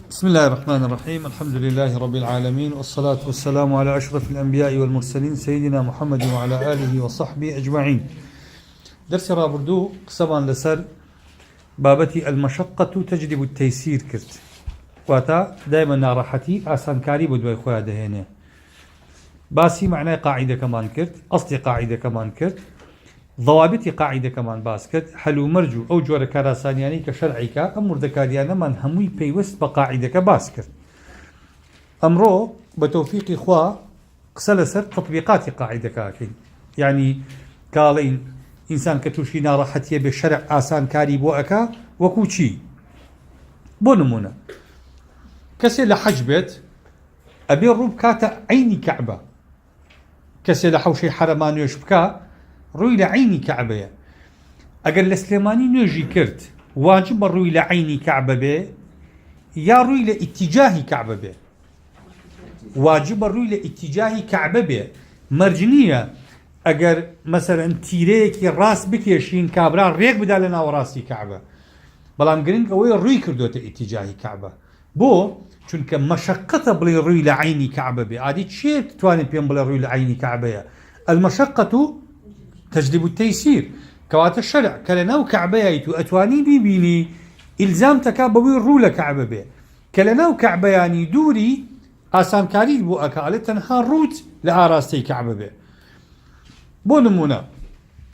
بسم الله الرحمن الرحيم. الحمد لله رب العالمين، والصلاة والسلام على أشرف الأنبياء والمرسلين سيدنا محمد وعلى آله وصحبه أجمعين. درس رابردو قسمان لسر بابتي المشقة تجلب التيسير كرت، واتا دائما ناراحتي آسان كاري بدوي خويا دهينه باسي معناه قاعدة كمان كرت، أصلي قاعدة كمان كرت، ضوابط قاعدة كمان باس كرت، حلو مرجو أو جور كاراسانياني كشرعيك أمر ذكاريانا من هموي بيوست بقاعدة كباس كرت. أمرو بتوفيق إخوة قسل سر تطبيقات قاعدة كاكين، يعني قالين إنسان كتوشي ناراحتية بالشرع آسان كاري بوأكا وكوشي بونمونا كسي لحجبت أبي الروب كاتا عيني كعبة، كسي لحوشي حرمان يشبكا روي لعيني كعبة. أقل لسليماني نوجي كرت واجب روي لعيني كعبة بي يا روي لاتجاه كعبة بي، واجب روي لاتجاه كعبة بي مرجنية. أقل مثلا تيريكي راس بكيشين كابرا ريك بدالنا وراسي كعبة، بلام قرنك اوي روي كردوت اتجاه كعبة بو چونك مشقة بلي روي لعيني كعبة بي عادي تشير تواني بيان بلي روي لعيني كعبة. المشقة تجلب التيسير كوات الشرع كلناو كعبة يتو أتواني بيبيني إلزام تكابوي الرولة كعبة بي كلناو كعبة يعني دوري آسان كاريد بو أكالي تنها روت لآراستي كعبة بي. بو نمونا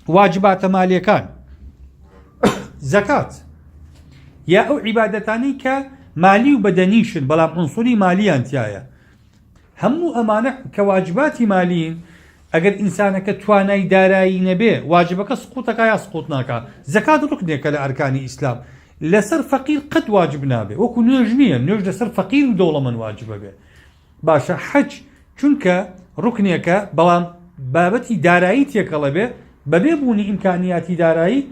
واجبات مالية كان زكاة يا أو عبادتاني كمالي وبدنيشن بلام عنصري ماليا انتيايا همو أمانة كواجبات ماليين. اگر انسانك تواناي دارایی نبي واجبك سقوطك يا سقوطناك. زكاة ركنك لأركان الإسلام لسر فقير قد واجب نابي وكو نجنيا نجد سر فقير دولة من واجب به باشا. حج چونك ركنك بلان بابتي دارایت يكالبه ببيبوني إمكانياتي دارایی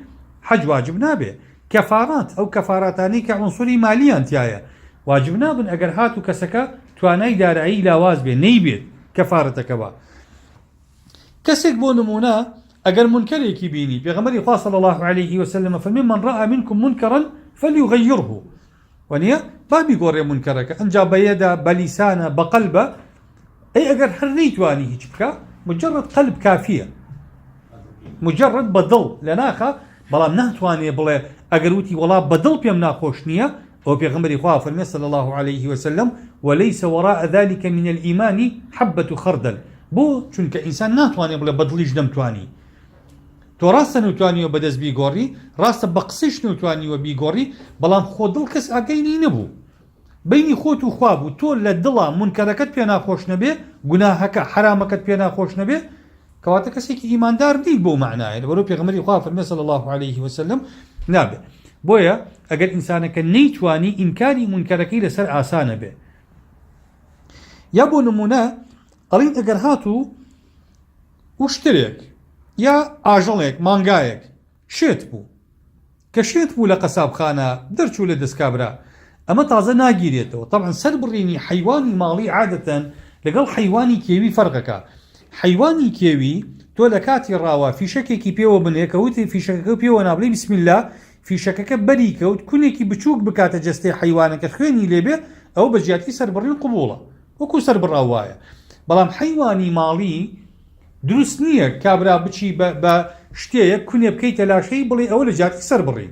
حج واجب نابي. كفارات أو كفاراتاني كعنصري ماليا انتيايا واجب نابن اگر هاتو كسكا تواناي دارایی لاواز بي نيبيت كفارتك با. كسك بو نمونا اگر منكريكي بيني بيغمري صلى الله عليه وسلم فممن رأى منكم منكرا فليغيره ونيا بابي قوري منكرك انجا بيدا بلسانه بقلبه اي اگر حريت واني هيجبك مجرد قلب كافية مجرد بدل لناخا بلام نهتواني بلا اگر وتي والله بدل بيم ناخوشنية او بيغمري فرمي صلى الله عليه وسلم وليس وراء ذلك من الإيمان حبة خردل بو چونك انسان ناتواني بلا بدليش نمتواني تو راست نتواني وبدز بيغوري راست بقسيش نتواني وبيغوري بلام خودل كس اقيني نبو بيني خوت وخوابو تو لدلا منكركت بينا خوش نبي گناهك حرامكت بينا خوش نبي كواتك سيكي ايمان دار دي بو معناه برو بيغمري فرمي صلى الله عليه وسلم نابه بويا اگر انسانك نيتواني انكاري منكركي لسر آسان به يابو نمونه قالين اگر هاتو واشتريك يا آجلك مانگايك شيت بو كشيت بو لقصاب خانة درچو لدسكابرا اما تازه ناگيريتو. طبعا سربريني حيواني مالي عادة لقل حيواني كيوي فرقك. حيواني كيوي تو لكاتي الراوا في شككي بيو بنيك وتي في شككي بيو نابلي بسم الله في شكك بريك وتكونيكي بتشوك بكاتا جستي حيوانك خيني ليبه او بجاتي سربرين قبوله وكو سربر روايه. بلام حيواني مالي دروس نية كابرا بچي بشتيه كوني بكيت لا شيء بلي اول جاتي سربري.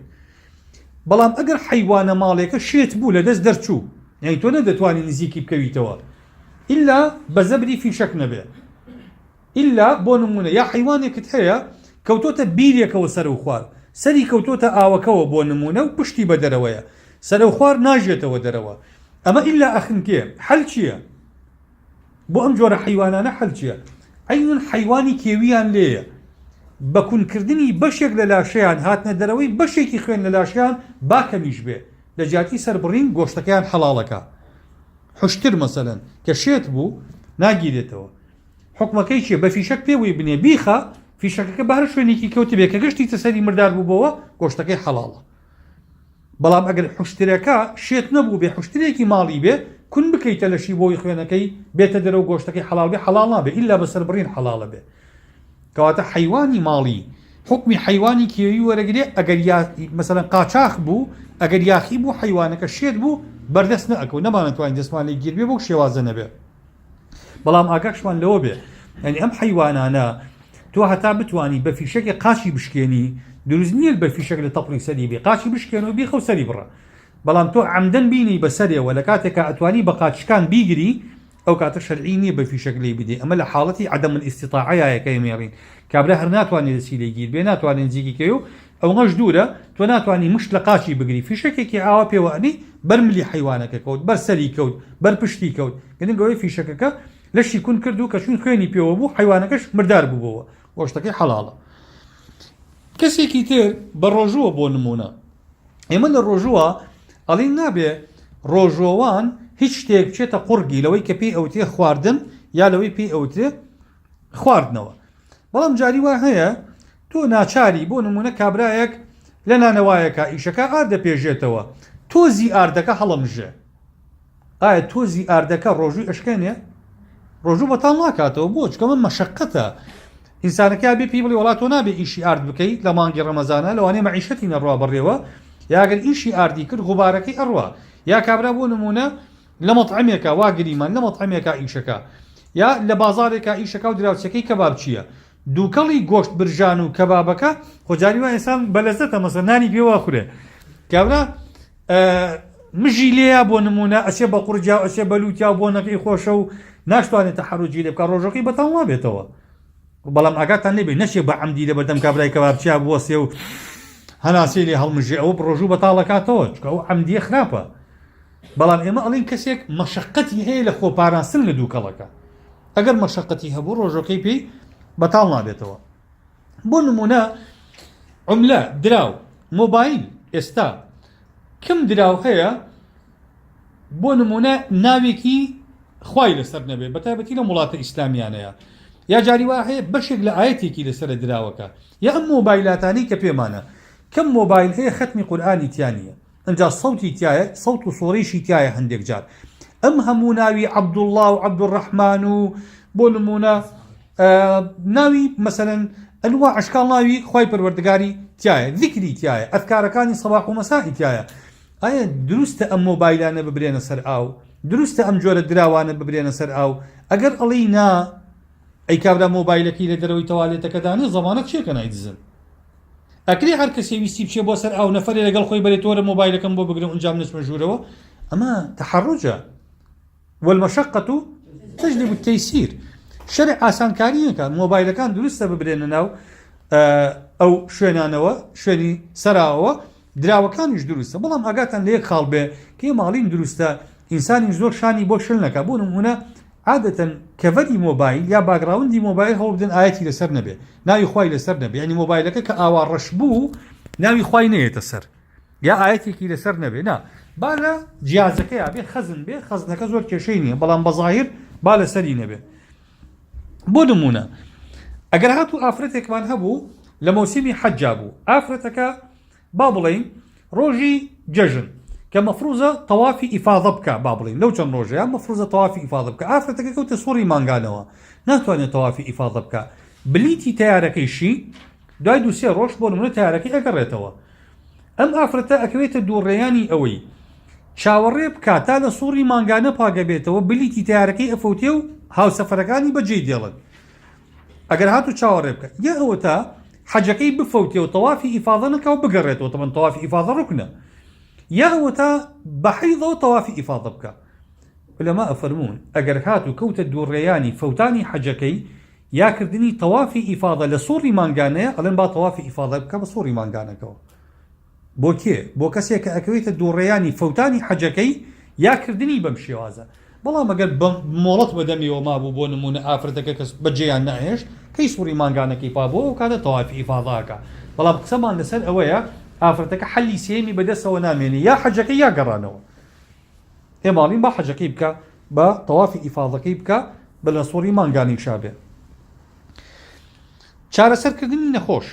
بلام اگر حيوان مالك شيت بو لدز درچو يعني تو ندتواني نزيكي بكويتوا الا بزبري في شك نبي الا بونمونه يا حيوانك تهيا كوتوتا بيريك وسرو خوار سري كوتوتا اوكو بونمونه وبشتي بدرويا سرو خوار ناجيته ودروا اما الا اخنكي حل شيء بو ام جور حيوانانا حلجيا عين حيواني كيويان ليه بكون كردني بشيك للاشيان هاتنا دروي بشيكي خوين للاشيان باكميش به لجاتي سربرين قوشتكيان حلالكا. حشتر مثلا كشيت بو ناقيدتو حكمه كيشي بفي شك بيوي بني بيخا في شكك بهر شوينيكي كوتي بيكا قشتي تسري مردار بو بوا قوشتكي حلاله. بلام اگر حشتركا شيت نبو بي حشتريكي مالي به كن بكيت لشي بوي خوينكي بيت درو قوشتكي حلال به حلال نابه الا بسربرين حلال به. كواتا حيواني مالي حكمي حيواني كيوي ورقري اگر يا مثلا قاچاخ بو اگر ياخي بو حيوانك الشيت بو بەردەست نەکەو نەمانەتوانین دەستمان لێ گیر بێ بۆ شێوازە نەبێ بەڵام ئاگاکشمان لەوە بێ ینی ئەم حیوانانە تۆ هەتا بتوانی بە فیشەکێ قاچی بشکێنی دروست نییە بە فیشەک لە تەپڵی سەری بێ قاچی بشکێن و بیخە و سەری بڕە بەڵام تۆ عەمدەن بینی بەسەرێەوە لە کاتێکە ئەتوانی بە قاچکان بیگری ئەو کاتە شەرعی نییە بە فیشەک لێ بدێ ئەمە لە حاڵەتی عەدەم الاستیطاعەیە کە ئێمێڕین کابرا هەر ناتوانێت دەستی لێ گیر بێ ناتوانێت نزیکی و ئەوەش دوورە تۆ ناتوانانی مشت لە قاچی بگری فیشەکێکی ئاوا پێوەنی بەرملی حیوانەکە کەوت بەر سەری کەوت بەر پشتی کەوت گەنگەوەی فیشەکەکە لەشی کون کرد و کەچون خوێنی پێوە بوو حیوانەکەش مردار بووبەوە گۆشتەکەی حەڵاڵە کەسێکی تر بە ڕۆژووە بۆ نمونە ئێمە لە ڕۆژووە ئەڵین نابێ ڕۆژۆوان هیچ شتێک بچێتە قوڕگی لەوەی کە پێی ئەوتێ خواردن یا لەوەی پێی ئەوتێ خواردنەوە بەڵام جاری وا هەیە تۆ ناچاری بۆ نمونە کابرایەک لە نانەوایەکە ئیشەکە ئار دەپێژێتەوە تۆزی ئاردەکە هەڵەمژێ ئایا تۆزی ئاردەکە ڕۆژووی ئەشکێنێ ڕۆژوو بەتاڵ ناکاتەوە بۆ چکە من مەشەقەتە ئینسانەکە بێ پێی بڵێ وڵات تۆ نابێ ئیشی ئارد بکەیت لە مانگی ڕەمەزانە لەوانەیە مەعیشەتی نەڕوا بڕێوە یاگەر ئیشی ئاردی کرد غوبارەکەی ئەڕوا یا کابرا بۆ نمونە لە مەطعمێکە واگریمان لە مەطعمێکە ئیشەکە یا لە بازارێکە ئیشەکە و دراوسەکەی کەباب چییە دووکەڵی گۆشت برژان و کەبابەکە خۆجاری وای ئێسان بەلەزەتە مەسەڵەن نانی پێ واخورێ کابرا مژی لێیە بۆ نمونە ئەچێ بە قورجا ئەچێ بەلووتیا بۆ نەکەی خۆشە و ناشتوانێت تەحەڕوجی لێ بکە ڕۆژەکەی بەتاڵ نابێتەوە بەڵام ئاگاتان لێبێ نەچێ بە عەمدی لە بەردەم کابرای کەبابچیا بوەسێ و هەناسێ لێ هەڵمژێ ئەوە ڕۆژوو بەتاڵەکاتەوە چکە ئەو عەمدیە خراپە بەڵام ئێمە ئەڵین کەسێک مەشەقەتی هەیە لە خۆپاراستن لە دووکەڵەکە ئەگەر مەشەقەتی هەبوو ڕۆژەکەی پێی بەتاڵ نابێتەوە بۆ نمونە عوملە دراو مۆبایل ئێستا کەم دراو هەیە بۆ نمونە ناوێکی خوای لەسەر نەبێ بەتایبەتی لە وڵاتە ئیسلامیانەیە یا جاری وا هەیە بەشێک لە ئاەتێکی لەسەر دراوەکە یا ئەم مۆبایلاتانی کە پێمانە کەم مۆبایل هەیە ختمی قورئانی تیانە ئەنجا سەوتی تایە سەوت و سۆڕیشی تایە هەندێک جار ئەم هەموو ناوی عەبدوڵڵا و عەبدوڕەحمان و بۆ نمونە ناوی مەسەلەن ئەنوا عشکاڵ ناوی خوای پەروەردگاری تایە ذیکری تایە ئەذکارەکانی سەباح و مەسای تایە ئایا دروستە ئەم مۆبایلانە ببرێنە سەر ئاو دروستە ئەم جۆرە دراوانە ببرێنە سەر ئاو ئەگەر ئەڵی نا ئەی کابرا مۆبایلەکەی لە دەرەوەی تەوالێتەکەدانی زەمانەت چێکە نایدزن ئەکرێ هەر کەسێ ویستی بچێ بۆ سەر ئاو نەفەرێ لەگەڵ خۆی بەرێتۆرە مۆبایلەکەم بۆ بگرم ئەنجام نچمە ژوورەوە ئەمە تەحەڕوجە والمەشەقەت تەجلب التەیسیر شەرع ئاسانکاریەکە مۆبایلەکان دروستە ببرێنە ناو ئەو شوێنانەوە شوێنی سەراوە دراوەکانیش دروستە بەڵام ئاگاتان لە یەک خاڵ بێ کە ماڵین دروستە ئینسانی زۆر شانی بۆ شل نەکە بۆ نمونە عادەتەن کەڤەری مۆبایل یا باگراوندی مۆبایل هەوڵ بدەن ئاەتی لەسەر نەبێ ناوی خوای لەسەر نەبێ ینی مۆبایلەکە کە ئاوا ڕەش بوو ناوی خوای نەیەتە سەر یا ئاەتێکی لەسەر نەبێ نا با لە جیازەکەی بێ خەزن بێ خەزنەکە زۆر کێشەی نییە بەڵام بەظاهر با لەسەری نەبێ بۆ نمونە ئەگەر هاتوو ئافرەتێکمان هەبوو لە مەوسیمی حەجا بوو ئافرەتەکە با بڵین ڕۆژی جەژن کە مەفروزە تەوافی ئیفاضە بکە با بڵین لەو چەند ڕۆژەیە مەفروزە تەوافی ئیفاضە بکە ئافرەتەکە کەوتە سوڕی مانگانەوە ناتوانێت تەوافی ئیفاضە بکە بلیتی تیارەکەیشی دوای دووسێ ڕۆژ بۆ نمونە تیارەکەی ئەگەڕێتەوە ئەم ئافرەتە ئەکەوێتە دووڕێیانی ئەوەی چاوەڕێ بکە تا لە سوڕی مانگانە پاگە بێتەوە بلیتی تیارەکەی ئەفەوتێ و هاوسەفەرەکانی بەجێ دێڵن ئەگەر هاتوو چاوەڕێ بکە یا ئەوە تا حەجەکەی بفەوتێ و تەوافی ئیفاضە نەکە و بگەڕێتەوە تەمەن تەوافی ئیفاضە ڕوکنە یا ئەوە تا بە حەیضەوە تەوافی ئیفاضە بکە علەما ئەفەرموون ئەگەر هاتوو کەوتە دووڕێیانی فەوتانی حەجەکەی یاکردنی تەوافی ئیفاضە لە سوڕی مانگانەیە ئەڵێن با تەوافی ئیفاضە بکە بە سوڕی مانگانەکەەوە بۆ کێ بۆ کەسێک کە ئەکەوێتە دووڕێیانی فەوتانی حەجەکەی یاکردنی بەم شێوازە بەڵام ئەگەر مۆڵەت بەدەمیەوە مابوو بۆ نمونە ئافرەتەکە کەس بەجێیان نەهێشت کەی سوڕی مانگانەکەی پا بۆ و کاتە تەوافی ئیفاضاکە بەڵام قسەمان لەسەر ئەوەیە ئافرەتەکە حەلی سێمی بەدەستەوە نامێنێ یا حەجەکەی یا گەڕانەوە ئێماڵین با حەجەکەی بکە بە تەوافی ئیفاضەکەی بکە بە لە سوڕی مانگانی شابێ چارەسەرکردنی نەخۆش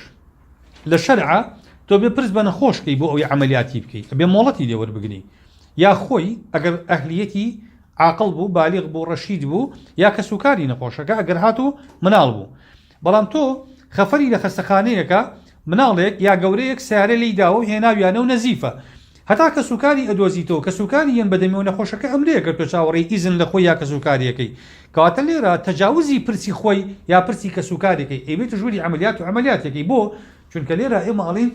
لە شەرعە تۆ بێ پرس بە نەخۆشکەی بۆ ئەوەی عەمەلیاتی بکەیت بێ مۆڵەتی لێ وەربگری یا خۆی ئەگەر ئەهلیەتی عاقڵ بوو بالیغ بوو ڕەشید بوو یا کە سوکاری نەخۆشەکە ئەگەر هاتوو مناڵ بوو بەڵام تۆ خەفەری لە خەستەخانەیەکە مناڵێک یا گەورەیەک سیارە لی داوە هێناویانە و نەزیفە هەتا کە سوکاری ئەدۆزیتەوە کە سوکاری یەن بەدەمیەوە نەخۆشەکە ئەمرێگەر تۆ چاوەڕێی ئیزن لە خۆی یا کە سوکاریەکەی کەواتە لێرە تەجاوزی پرسی خۆی یا پرسی کە سوکارێکەکەی ئەوێتە ژووری عملیات و عملیاتێکی بۆ چونکە لێرە ئێمە ئەڵین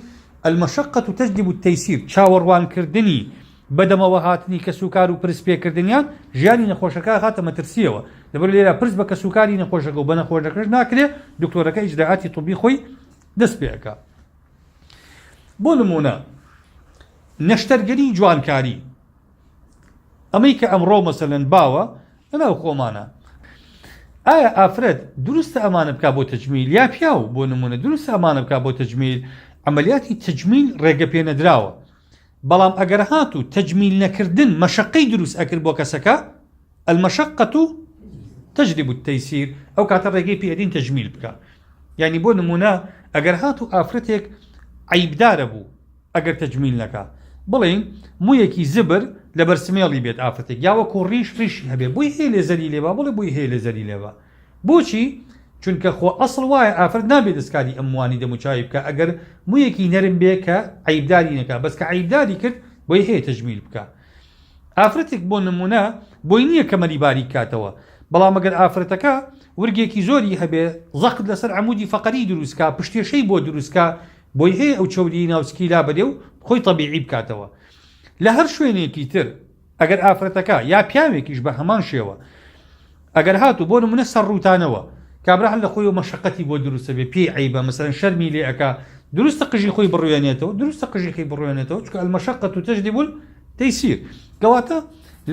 المەشەقەة تەجلب التەیسیر چاوەڕوانکردنی بەدەمەوە هاتنی کە سوکار و پرس پێکردنیان ژیانی نەخۆشەکە هاتە مەترسیەوە لەبەر لێرە پرس بە کە سوکاری نەخۆشەکە و بە نەخۆشەکەش ناکرێت دکتۆرەکە ئیجراعاتی طبی خۆی دەست پێەکە. بۆ نمونە نەشتەرگەری جوانکاری ئەمەی کە ئەمڕۆ مەسەلەن باوە لەناو خۆمانە ئایا ئافرەت دروستە ئەمانە بکا بۆ تەجمیل یا پیاو بۆ نمونە دروستە ئەمانە بکا بۆ تەجمیل عملیاتی تەجمیل ڕێگە پێ نەدراوە بەڵام ئەگەر هات و تەجمیل نەکردن مەشەقەی دروست ئەکرد بۆ کەسەکە المەشەقەة تەجلب التەیسیر ئەو کاتە ڕێگەی پێ ئەدین تەجمیل بکە. یعنی بۆ نمونە ئەگەر هات و ئافرەتێک عیبدارە بوو ئەگەر تەجمیل نەکا بڵێن مویەکی زبر لە بەرسمێڵی بێت ئافرەتێک یا وەکو ڕیشی هەبێت بۆی هەیە لێزەری لێبا بڵێ بۆی هەیە لێزەری لێبا بۆچی؟ چونکە خۆ ئەسڵ وایە ئافرەت نابێت دەستکاری ئەموانی دەموچاوی بکە ئەگەر مویەکی نەرم بێ کە عیبداری نەکا بەس کە عیبداری کرد بۆی هەیە تەجمیل بکە. ئافرەتێک بۆ نمونە بۆی نییە کەمەری باریک کاتەوە بەڵام ئەگەر ئافرەتەکە ورگێکی زۆری هەبێ زەقت لەسەر عەمودی فەقەری دروستکە پشتێشەی بۆ دروستکە بۆی هەیە ئەو چەوری ناوسکیلا بەدێ و خۆی تەبیعی بکاتەوە. لە هەر شوێنێکی تر ئەگەر ئافرەتەکە یا پیاوێکیش بە هەمان شێوە ئەگەر هاتو بۆ نمونە سەر ڕووتانەوە کابرا هەر لە خۆی و مەشەقەتی بۆ دروستە بێ پێی عیبە مەسەلەن شەرمی لێ ئەکا دروستە قژی خۆی بڕوێنێتەوە دروستە قژی خۆی بڕوێنێتەوە چونکە المەشەقەة تەجلب التەیسیر کەواتە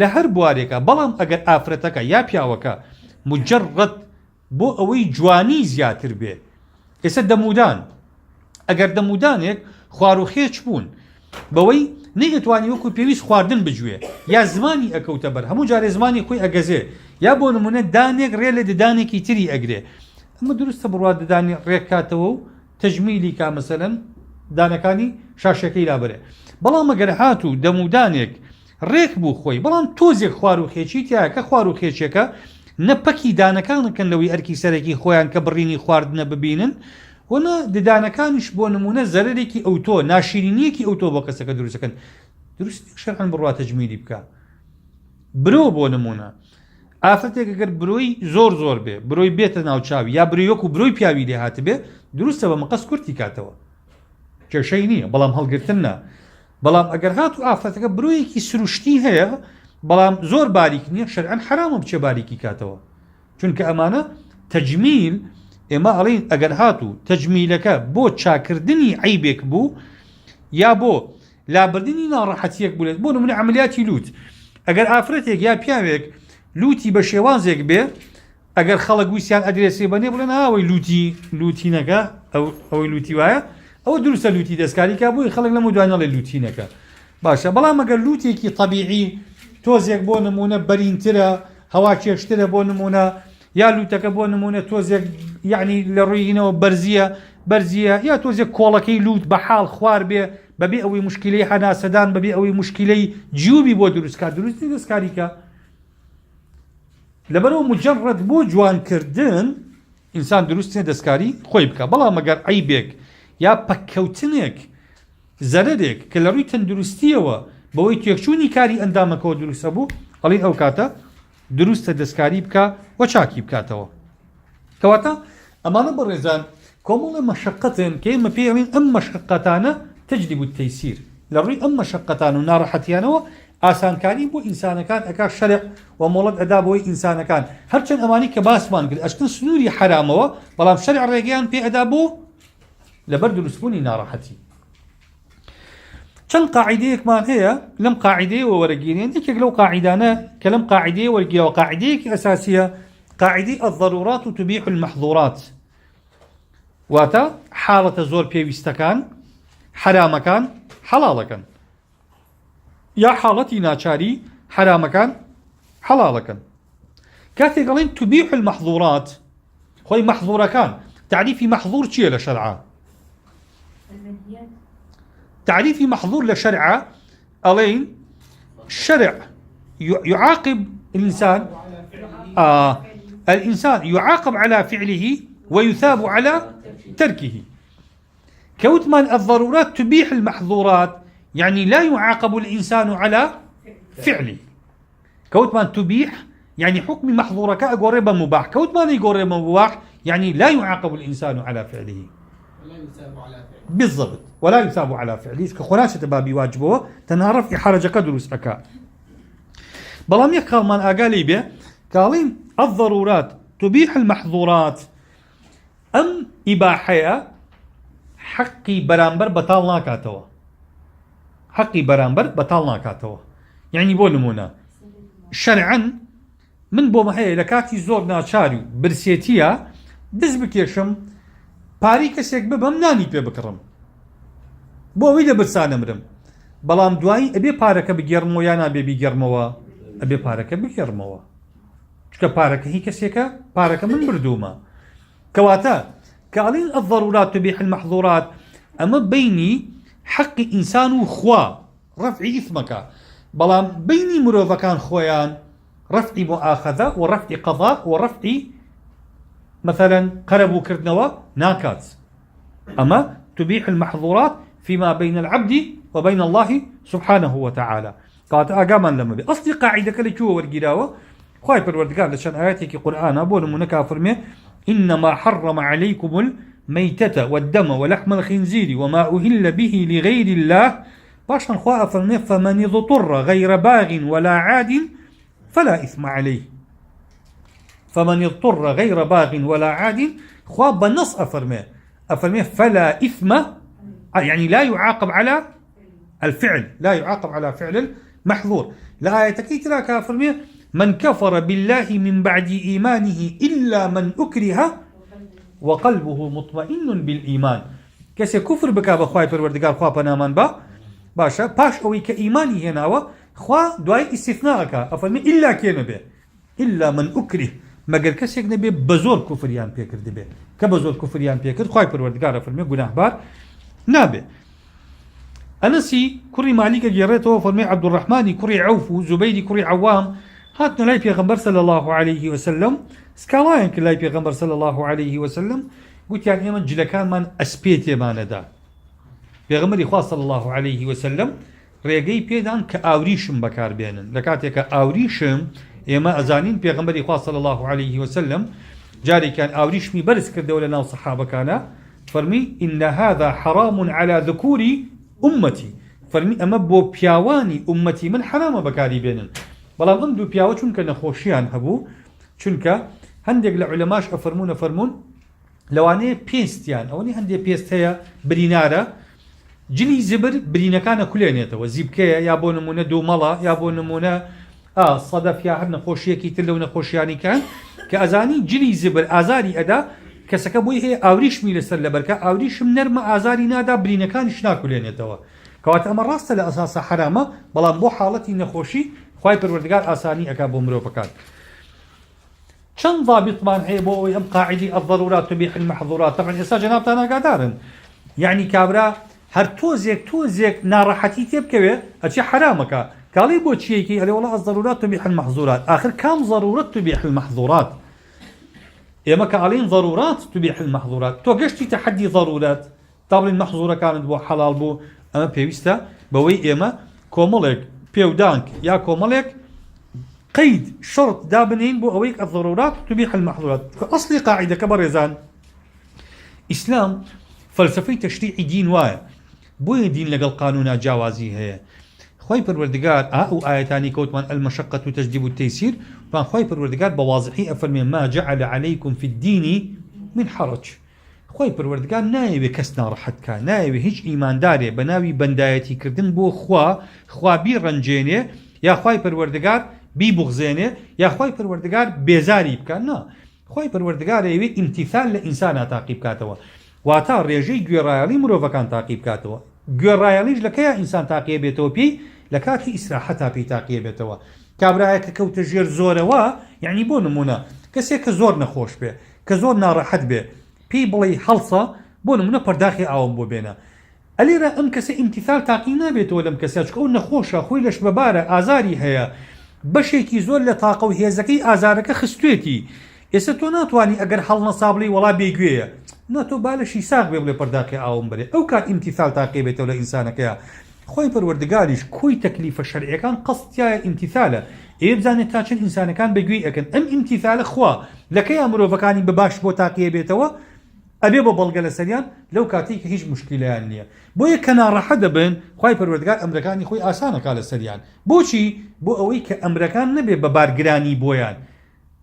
لە هەر بوارێکە بەڵام ئەگەر ئافرەتەکە یا پیاوەکە مجرد بۆ ئەوەی جوانی زیاتر بێ ئێستا دەمودان ئەگەر دەمودانێک خواروخێچ بوون بەوەی نەیدەتوانی وەکو پێویست خواردن بجوێ یا زمانی ئەکەوتە بەر هەموو جارێ زمانی خۆی ئەگەزێ یا بۆ نمونە دانێک ڕێ لە ددانێکی تری ئەگرێ ئەمە دروستە بڕات ددانی ڕێککاتەوە و تەجمیلی کا مەسەلەن دانەکانی شاشەکەی لابرێ بەڵام ئەگەر هات و دەمودانێک ڕێک بوو خۆی بەڵام تۆزێک خواروخێچی تایە کە خواروخێچێکە نەپەکی دانەکانەکەن لەوەی ئەرکی سەرەکی خۆیان کە بڕینی خواردنە ببینن وەنە ددانەکانیش بۆ نمونە زەرەرێکی ئەوتۆ ناشرینیەکی ئەوتۆ بۆ کەسەکە دروستەکەن دروست شەرعەن بڕوا تەجمیلی بکە. برۆ بۆ نمونە ئافرەتێک ئەگەر برۆی زۆر بێ برۆی بێتە ناوچاوی یا برۆی وەکو برۆی پیاوی لێ هاتە بێ دروستە بە مەقەس کورتی کاتەوە کێشەی نییە بەڵام هەڵگرتن نا بەڵام ئەگەر هات و ئافرەتەکە برۆیەکی سروشتی هەیە بەڵام زۆر باریک نییە شەرعەن حرامە بچێ باریکی کاتەوە چونکە ئەمانە تەجمیل ئێمە ئەڵین ئەگەر هات و تەجمیلەکە بۆ چاکردنی عیبێک بوو یا بۆ لابردنی ناڕەحەتیەک بولێت بۆ نمونە عملیاتی لوت ئەگەر ئافرەتێک یا پیاوێک لوتی بە شێوازێک بێ ئەگەر خەڵک ویسیان ئەدرێسی بەنێ بڵێن ئەوەی لوتینەکە ئەوەی لوتی وایە ئەوە دروستە لوتی دەستکاریکە بۆی خەڵک لەمە دوانەڵێ لوتینەکە باشە بەڵام ئەگەر لوتێکی طەبیعی تۆزێک بۆ نمونە بەرینترە هەوا کێشترە بۆ نمونە یا لوتەکە بۆ نمونە تۆزێک یعنی لە ڕوویینەوە بەرزیە یا تۆزێک کۆڵەکەی لوت بە حاڵ خوار بێ بەبێ ئەوەی مشکلەی هەناسەدان بەبێ ئەوەی مشکلەی جیوبی بۆ دروستکار دروستی دەستکاریکە لەبەرەوە مجرد بۆ جوانکردن ئینسان دروستێ دەستکاری خۆی بکە بەڵام ئەگەر عیبێک یا پەککەوتنێک زەرەرێک کە لە ڕووی تەندروستیەوە بەوەی تێکچوونی کاری ئەندامەکەەوە دروستە بوو ئەڵێ ئەو کاتە دروستە دەستکاری بکە و چاکی بکاتەوە کەواتە ئەمانە بەڕێزان کۆمەڵە مەشەقەتن کە ئێمە پێڵین ئەم مەشەقەتانە تەجلب التەیسیر لە ڕووی ئەم مەشەقەتان و ناڕەحەتیانەوە ئاسانکاری بۆ ئینسانەکان ئەکا شەرع و مۆڵەت ئەدا بۆی ئینسانەکان هەرچەند ئەمانی کە باسمان کرد ئەشکن سنووری حرامەوە بەڵام شەرع ڕێگەیان پێ ئەدا بۆ لەبەر دروستبوونی ناڕەحەتی. چەند قاعیدەیەکمان هەیە لەم قاعیدەیەوە وەرەگیرێن یەکێک لەو قاعیدانە کە لەم قاعیدەیە وەرگیرەوە قاعیدەیەکی ئەساسیە قاعدەی الضرورات تبيح المحظورات واتە حاڵەتە زۆر پێویستەکان حرامەکان حەڵاڵەکەن یا حاڵەتی ناچاری حرامەکان حەڵاڵەکەن کاتێک دەڵێن تبيح المحظورات خۆی محظورەکان تعریفی محظور چییە لە شەرعا؟ تعريفي محظور لشرع ألين شرع يعاقب الإنسان الإنسان يعاقب على فعله ويثاب على تركه كوتمان الضرورات تبيح المحظورات يعني لا يعاقب الإنسان على فعله. كوتمان تبيح يعني حكم محظورك أقرب مباح، كوتمان يقرب مباح يعني لا يعاقب الإنسان على فعله. ولا يثاب على فعله. بالضبط، ولا يثاب على فعله. كخلاصة بابي واجبه تنعرف إحراجك دروس أكا. بلام يقال من أقالي به قالين الضرورات تبيح المحظورات أم إباحية حقي برامبر بطال ناكاتوا، حقي برامبر بطال ناكاتوا. يعني بو نمونا شرعا من بو محيه لكاتي زور ناچاري برسيتيا دز بكيشم پاری کەسێک ببەم نانی پێ بکڕم بۆ ئەوەی لە برسانە مرم، بەڵام دوایی ئەبێ پارەکە بگێڕمەوە یان نابێ بیگەڕمەوە، ئەبێ پارەکە بگێڕمەوە، چکە پارەکە هی کەسێکە، پارەکە من بردوومە. کەواتە کاڵین الضرورات تبيح المحظورات ئەمە بینی حەقی ئینسان و خوا ڕەفعی ئیثمەکە، بەڵام بینی مرۆڤەکان خۆیان ڕەفعی مؤاخەذە و ڕەفعی قەضا و ڕەفعی مثلا قربوا كردنوا ناكات. أما تبيح المحظورات فيما بين العبد وبين الله سبحانه وتعالى. قالت أقاما لما بي أصلي قاعدة كالي شو ورقراوة خواهي بالوردقان لشان آياتك قرآن أبون منكا فرمي إنما حرم عليكم الميتة والدم ولحم الخنزير وما أهل به لغير الله باشا خواهي فرمي فمن اضطر غير باغ ولا عاد فلا إثم عليه. فمن اضطر غير باغ ولا عاد خوا بنص أفرمي فلا إثم، يعني لا يعاقب على الفعل، لا يعاقب على فعل المحظور. لا يتكيت لك أفرمي من كفر بالله من بعد إيمانه إلا من أكره وقلبه مطمئن بالإيمان. كسي كفر بك بخواي پروردگار خوا بنامان با باشا باش أوي كإيماني هنا خوا دواي استثناءك أفرمي إلا كيما به إلا من أكره مگر کەسێک نەبێ بە زۆر کوفریان پێکرد بێ کە بە زۆر کوفریان پێکرد خوای پەروەردگارە فەرمێ گوناهبار نابێ. ئەنەسی کوڕی مالیکە گێڕێتەوە فەرمێ عەبدوڕەحمانی کوڕی عەوف و زوبەیری کوڕی عەوام هاتنە لای پێغەمبەر صلی الله عليه وسلم سکاڵایان کرد لای پێغەمبەر صلی الله عليه وسلم گوتیان ئێمە جلەکانمان ئەسپێ تێمانەدا. پێغەمبەری خوا صلی الله عليه وسلم ڕێگەی پێدان کە ئاوریشم بەکاربێنن. لە کاتێکە ئاوریشم ئێمە ئەزانین پێغەمبەری خوا صلی الله عليه وسلم جارێکیان ئاوریشمی بەرز کردەوە لە ناو سەحابەکانە فەرمی إن هذا حرام على ذكور أمتي، فەرمی ئەمە بۆ پیاوانی ئومەتی من حرامە بەکاری بێنن. بەڵام ئەم دوو پیاوە چونکە نەخۆشیان هەبوو، چونکە هەندێک لە عولەماش ئەفەرمونە لەوانەیە پێستیان ئەوەنی هەندێک پێست هەیە برینارە جلی زبر برینەکانە کولێنێتەوە زیبکەیە یا بۆ نمونە دوومەڵە یا بۆ نمونە صدف یا هەر نەخۆشیەکی تر لەو نەخۆشیانی کان کە ئەزانی جلی زبر ئازاری ئەدا کەسەکە بۆی هەیە ئاوریشمی لەسەر لەبەرکە ئاوریشم نەرمە ئازاری نادا برینەکانیش ناکولێنێتەوە. کەواتە ئەمە ڕاستە لە ئەساسە حرامە، بەڵام بۆ حاڵەتی نەخۆشی خوای پەروەردگار ئاسانی ئەکا بۆ مرۆڤەکان. چەند ضابطمان هەیە بۆ ئەوەی ئەم قاعیدەی الضرورات تبيح المحظورات. طبعا ئێستا جەنابتان ئاگادارن، یعنی کابرا هەر تۆزێک ناڕەحەتی تێ بکەوێ ئەچی حرامەکە قالي بو تشيكي قال والله الضرورات تبيح المحظورات. آخر كم ضرورات تبيح المحظورات؟ إما قالين ضرورات تبيح المحظورات. تو قشتي تحدي ضرورات طبعا المحظورة كانت بو حلال بو أما بيوستا بوي إما كوملك بيو دانك يا كوملك قيد شرط دابنين بو أويك الضرورات تبيح المحظورات. أصلي قاعدة كبرزان إسلام فلسفي تشريع دين وايا بو دين لقل قانونا جوازي هي خوي پروردگار او آياتاني كوتمان المشقة تجلب التيسير فان خوي پروردگار بواضحي افرمي ما جعل عليكم في الدين من حرج. خوي پروردگار نايوي كسنا رحت كان نايوي هيج ايمان داري بناوي بندايتي كردن بو خوا بي رنجيني يا خوي پروردگار بي بغزيني يا خوي پروردگار بيزاري بكان نا خوي پروردگار يوي امتثال لإنسان تعقيب كاتوا واتا ريجي گوێڕایەڵی مرۆڤەکان تاقیب کاتەوە. گوێڕایەڵیش لە کەیە ئینسان تاقیە بێتەوە پێی لە کاتی ئیسراحەتا پێی تاقیە بێتەوە. کابرایە کە کەوتە ژێر زۆرەوە یعنی بۆ نمونە کەسێک کە زۆر نەخۆش بێ کە زۆر ناڕەحەت بێ پێی بڵێ هەڵسە بۆ نمونە پەرداخی ئاوم بۆ بێنە ئەلێرە ئەم کەسە ئیمتیثال تاقی نابێتەوە لەم کەسە چکە ئەو نەخۆشە خۆی لەش بەبارە ئازاری هەیە بەشێکی زۆر لە تاقە و هێزەکەی ئازارەکە خستوێتی. ئێستا تۆ ناتوانانی ئەگەر هەڵ نەسابڵی وڵا بێگوێیە ناتۆ بالەشی ساغ بێ بڵێ پەرداخی ئاوم بێ ئەو کات ئیمتیثال تاقی بێتەوە لە ئینسانەکەیە. خوي پروردگاریش کوی تکلیف شرعیەکان قەستیایە ئیمتیثالە بزانێت تا چەند ئینسانەکان بەگوێی ئەکەن ئەم ئیمتیثالە خوا لەکەیان مرۆڤەکانی بەباش بۆ تاقیە بێتەوە ئەبێ بە بەڵگە لە سەریان لەو کاتێک کە هیچ مشکلیان نییە بۆیە کە ناڕەحە دەبن خوای پەروەردگار ئەمرەکانی خۆی ئاسانەکا لە سەریان بۆچی بۆ ئەوەی کە ئەمرەکان نەبێ بە بارگرانی بۆیان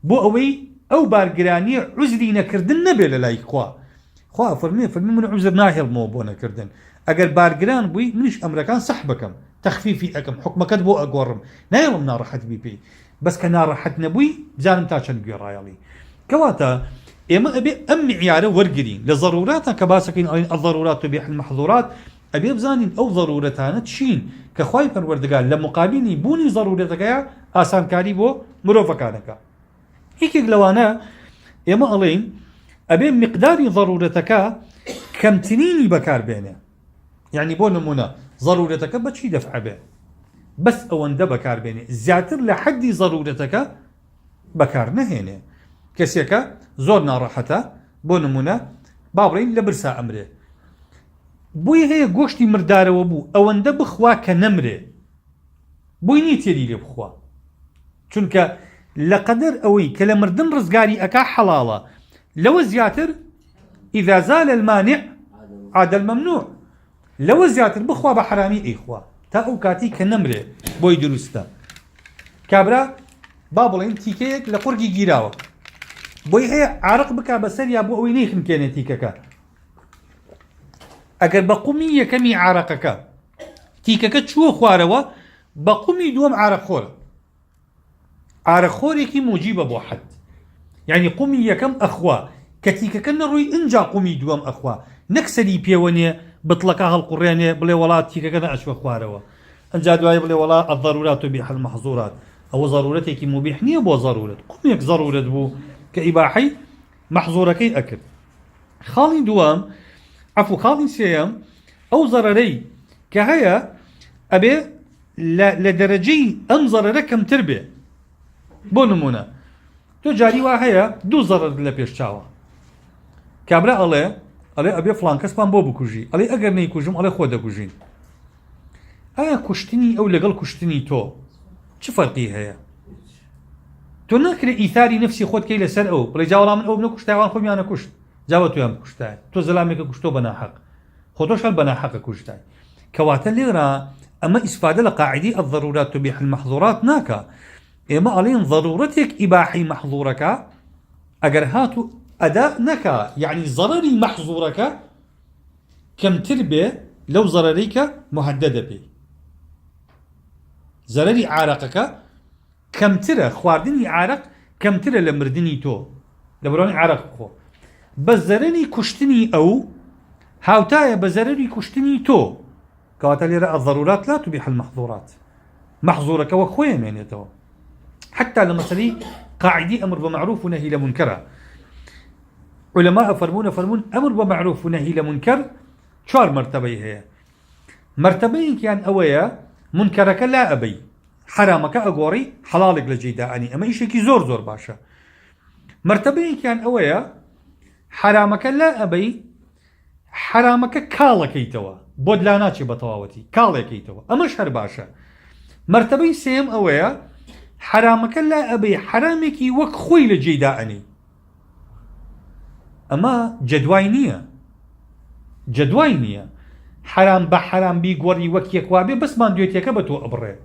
بۆ ئەوەی ئەو بارگرانی عوزری نەکردن نەبێ لە لای خوا فەرمێ من عوزر ناهێڵمەوە بۆ نەکردن ئەگەر بارگران بووی منیش ئەمرەکان سەح بکەم تەخفیفی ئەکەم حکمەکەت بۆ ئەگۆڕم نایڵم ناڕەحەت بی پێی بەس کە ناڕەحەت نەبووی بزانم تا چەند گوێڕایەڵی کەواتە ئێمە ئەبێ ئەم معیارە وەرگرین لە ضروراتە کە باسەکەین ئەڵێن الضرورات تبیح المحظورات ئەبێ بزانین ئەو ضرورەتانە چین کە خوای پەروەردگار لە مقابلی بوونی ضرورەتەکەیە ئاسانکاری بۆ مرۆڤەکانەکە یەکێک لەوانە ئێمە ئەڵێین ئەبێ مقداری ضرورەتەکە کەمترینی بەکاربێنێ یعنی بۆ نمونە ضرورەتەکە بەچی دەفع بێ بەس ئەوەندە بەکاربێنێ زیاتر لە حەدی ضرورەتەکە بەکار نەهێنێ کەسێکە زۆر ناڕەحەتە بۆ نمونە با بڵێین لە برسا ئەمرێ بۆی هەیە گۆشتی مردارەوە بوو ئەوەندە بخوا کە نەمرێ بۆی نی تێری لێ بخوا چونکە لەقەدەر ئەوەی کە لە مردن ڕزگاری ئەکا حەڵاڵە لەوە زیاتر ئیذا زال المانع عاد الممنوع لەوە زیاتر بخوا بە حرامی ئەیخوا تا ئەو کاتی کە نەمرێ بۆی دروستە کابرا با بڵێن تیکەیەک لە قورگی گیراوە بۆی هەیە عارق بکا بەسەر یا بۆ ئەوەی نەیخنکێنێ تیکەکە ئەگەر بە قومی یەکەمی عارقەکە تیکەکە چووە خوارەوە بە قومی دووەم عارقخۆرە عارقخۆرێکی موجیبە بۆ حەد یعنی قومی یەکەم ئەخوا کە تیکەکە نەڕووی ئنجا قومی دووەم ئەخوا نەکسەری پێوە نیە بتڵەکە هەڵقوڕێنێ بڵێ وڵات تیکەکە نەئەچوە خوارەوە ئەنجا دوای بڵێ وڵا الضرورات تبیح المحظورات ئەوە ضرورەتێکی مبیح نییە بۆ ضرورەت قومێک ضرورەت بوو کە ئیباحەی مەحظورەکەی ئەکرد خاڵی دووەم خاڵی سێیەم ئەو زەرەرەی کە هەیە ئەبێ لە دەرەجەی ئەم زەرەرە کەمتر بێ بۆ نمونە تۆ جاری وا هەیە دوو زەرەر لە پێش چاوە کابرا ئەڵێ ئەبێ فڵان کەسمان بۆ بکوژی ئەڵێ ئەگەر نەیکوژم ئەڵێ خۆ دەکوژین ئایا کوشتنی ئەو لەگەڵ کوشتنی تۆ چ فەرقی هەیە تۆ ناکرێ ئیثاری نفسی خۆت کەی لەسەر ئەو بڵێ جاوەڵا من ئەو نەکوشتایوان خۆمیان نەکوشت جاوە تۆیان بکوشتای تۆ زەلامێکە کوشتۆ بەناحەق خۆ تۆش هەر بەناحەقە کوشتای کەواتە لێرە ئەمە ئیسفادە لە قاعیدەی الضرورات تبیح المحظورات ناکە ئێمە ئەڵێن ضرورەتێک ئیباحی مەحظورەکە ئەگەر هاتو ئەدا نەکا یعنی زەرەری مەحظورەکە کەمتر بێ لەو زەرەرەی کە مهددە بێ زەرەری عارقەکە کەمترە خواردنی عارق کەمترە لە مردنی تۆ لە بەرانی عارق بخۆ بە زەرەری کوشتنی ئەو هاوتایە بە زەرەری کوشتنی تۆ کەواتە لێرە الضرورات لا تبیح المحظورات مەحظورەکەوە خۆی مێنێتەوە حتى لما سلي قاعدي أمر بمعروف ونهي لمنكر علماء فرمون أمر بمعروف ونهي لمنكر شار مرتبة هي مرتبة كان أويا منكرك لا أبي حرامك أقوري حلالك لجيداني أما إيش كي زور باشا مرتبة كان أويا حرامك لا أبي حرامك كالك يتوا بودلاناتي بطواوتي كالك يتوا أما شهر باشا مرتبة سيم أويا حرامك لا أبي حرامك وك خوي لجيداني أما جدواينية حرام بحرام بي قوري وك يكوابي بس ما ندويت يكبتو أبري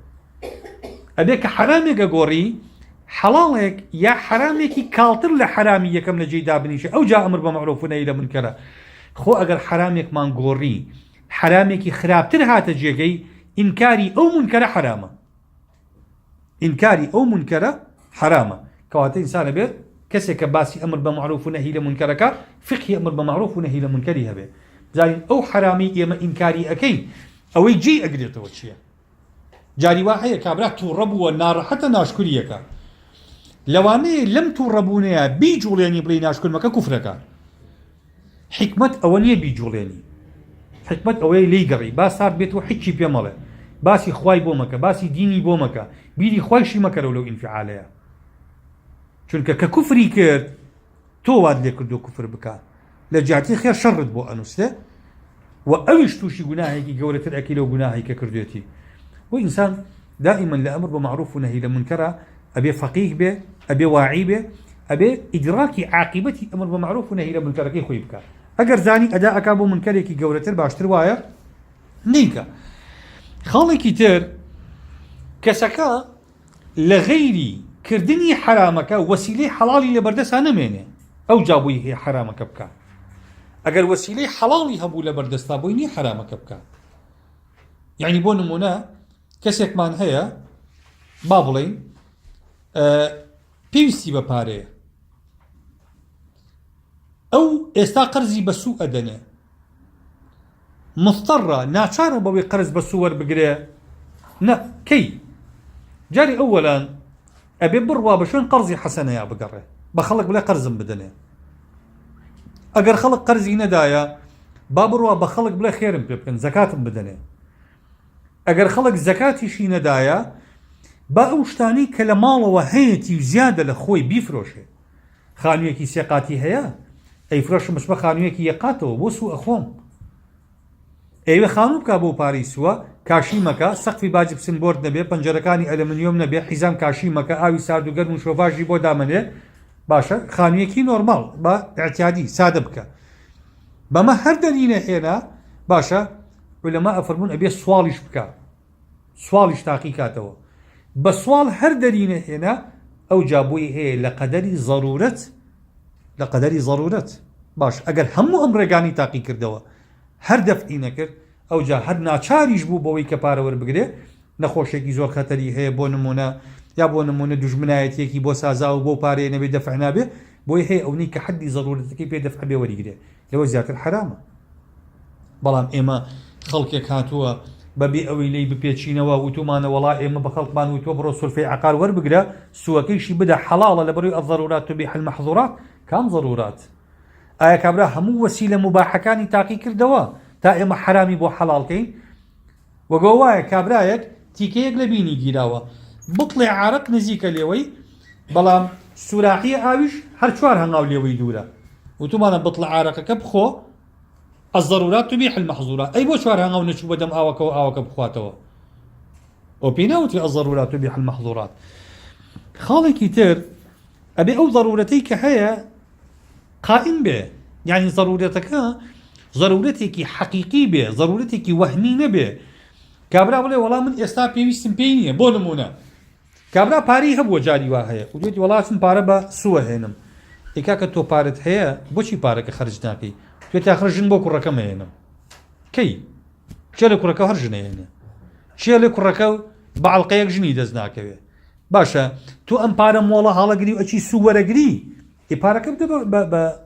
أبيك حرامك قوري حلالك يا حرامك كالتر لحرامي يكم لجيدا بنيش أو جاء أمر بمعروف ونهي لمنكر خو أجر حرامك ما قوري حرامك خرابتر هاتجيكي إنكاري أو منكر حرامه إنكاري أو منكرة حرامة كواتي إنسان بير كسك باسي أمر بمعروف ونهي لمنكرك فقه أمر بمعروف ونهي لمنكرها به زين أو حرامي يما إنكاري أكين أو يجي أقدر توشيا جاري واحد كابرا توربوا النار حتى ناشكريك لواني لم توربونيا بيجوليني بلي ناشكر مكا كفرك حكمة أولية بيجوليني حكمة أولية ليقري باس صار بيتو حكي بيماله باسي خواي بومكا باسي ديني بومكا بيدي خوايشي مكا لو انفعاليا چونك ككفري كرد تو واد لي كردو كفر بكا لجاتي خير شرد بو أنوسته وأوش توشي جناهي جورة الأكل وجناهي ككرديتي وإنسان دائما لأمر بمعروف ونهي لمنكر أبي فقيه به أبي واعي به أبي إدراك عاقبة أمر بمعروف ونهي لمنكر كي خويبك أجر زاني أداء كابو منكر كي جورة الباشتر وايا نيكا خالي كتير كسكا لغيري كردني حرامك وسيلة حلالي لبردس أنا منه أو جابوي هي حرامك بكا أجر وسيلة حلالي هبو لبردس تابويني حرامك بكا يعني بون نمونا كسيك مان هيا بابلين بيوستي بباري أو استا قرزي بسوء أدنى مضطرة ناچارة بوي قرز بسوور بقري نا كي جاري أولا أبي بروا بشون قرزي حسنة يا بقري بخلق بلا قرز بدني أجر خلق قرزي ندايا بابروا بخلق بلا خير بكن زكاة بدني أجر خلق زكاتي شي ندايا باوشتاني كلمال وهيتي زيادة لخوي بيفروشه خانويكي سيقاتي هيا أي فروش مش بخانويكي يقاتو بوسو أخوم أيوة خانو بكابو باريسوا كاشي مكا سقفي باجب سنبورد نبي بنجركاني ألمنيوم نبي حزام كاشي مكا آوي ساردو قرم شوفاجي بو دامنه باشا خانويكي نورمال با اعتيادي سادة بكا بما هر دليل هنا باشا علماء أفرمون أبي سوالش بكا سوالش تحقيقاته بسوال هر دليل هنا أو جابوي هي لقدر ضرورة باش أجل هم أمريكاني تحقيق كردوا هر دفعی نکرد او جا هر ناچاریش بو بوی که پاره ور بگیره نخوشیکی زور خطری هی بو نمونه یا بو نمونه دجمنایتی کی بو سازا و بو پاره نبی دفع نابه بو هی او نیک حدی ضرورت کی به دفع به ورگیره لو زیاتر حرامه بلام اما خلق کاتوا ببي اوي لي ببيتشينوا وتومان والله اما بخلق بان وتو برسول في عقار ور بقرا سواكي شي بدا حلال لبري الضرورات تبيح المحظورات كان ضرورات آیا کابرا همو وسیله مباحکانی تاقی کردوا تا اما حرامی بو حلال کین و گواه کابرا یک تیکه یک لبینی گیراوا بطلع عرق نزیک لیوی بلام سوراحی آویش هر چوار هنگاو لیوی دورا و تو مانا بطلع عرق کبخو الضرورات تبيح المحظورات اي بو چوار هنگاو نشو بدم آوکا و آوکا بخواتوا و بیناوتی الضرورات تبيح المحظورات خالي كتير ابي او ضرورتي كهيا قائم به يعني ضرورتك حقيقي به ضرورتك وهمي نبه كابرا بله والله من استا بيويستم بينيه بو نمونه كابرا باري هبو جاري واهيه وديت والله اسم بارا با سوه هنم اكاك تو بارت هي بوشي بارك خرجناكي تو تخرجن بو كركم هنم كي شل كركو هرجنا هنا شل كركو بعلقيك جني دزناكي باشا تو ام بارا مولا حالا غري اچي سوره غري إبارك بده